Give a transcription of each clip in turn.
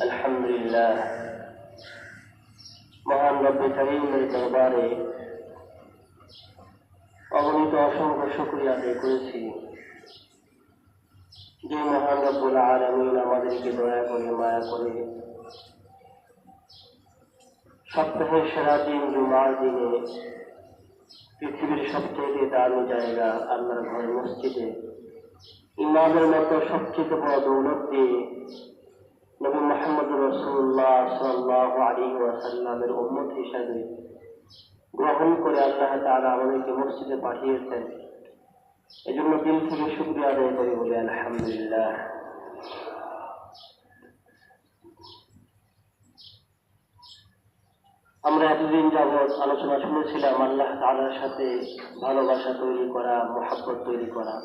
আলহামদুলিল্লাহ, মহান রব্বে কারীমের দরবারে অগণিত অসংখ্য শুকরিয়া আদায় করেছি যে মহান রব্বুল আলামিন আমাদেরকে দয়া করে মায়া করে সপ্তাহের সেরা দিন জুমার দিনে পৃথিবীর সবচেয়ে দামি জায়গা আল্লাহর ঘর মসজিদে ইমামের মতো সবচেয়ে বড় দৌলত দিয়ে নবী মুহাম্মদ রাসূলুল্লাহ সাল্লাল্লাহু আলাইহি ওয়াসাল্লামের উম্মত হিসেবে গ্রহণ করে আল্লাহ তাআলা আমাদেরকে মসজিদে পাঠিয়েছেন। এজন্য দিল থেকে শুকরিয়া আদায় করি, বলে আলহামদুলিল্লাহ। আমরা এতদিন যাবৎ আলোচনা শুনেছিলাম আল্লাহ তাআলার সাথে ভালোবাসা তৈরি করা, মহব্বত তৈরি করা।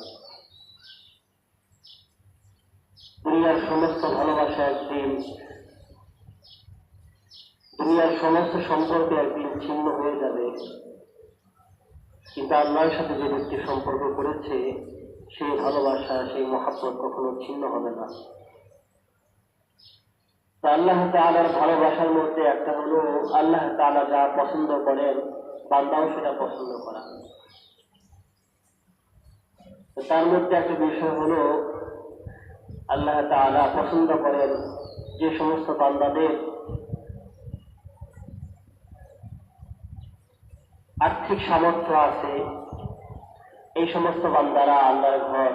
দুনিয়ার সমস্ত ভালোবাসা একদিন, দুনিয়ার সমস্ত সম্পর্ক একদিন ছিন্ন হয়ে যাবে, কিন্তু আল্লাহর সাথে যে ব্যক্তি সম্পর্ক করেছে সেই ভালোবাসা, সেই মহব্বত কখনো ছিন্ন হবে না। আল্লাহ তাআলার ভালোবাসার মধ্যে একটা হলো আল্লাহ তাআলা যা পছন্দ করেন বান্দাও সেটা পছন্দ করা। তার মধ্যে একটা বিষয় হলো আল্লাহ তাআলা পছন্দ করেন যে সমস্ত বান্দাদের আর্থিক সামর্থ্য আছে, এই সমস্ত বান্দারা আল্লাহর ঘর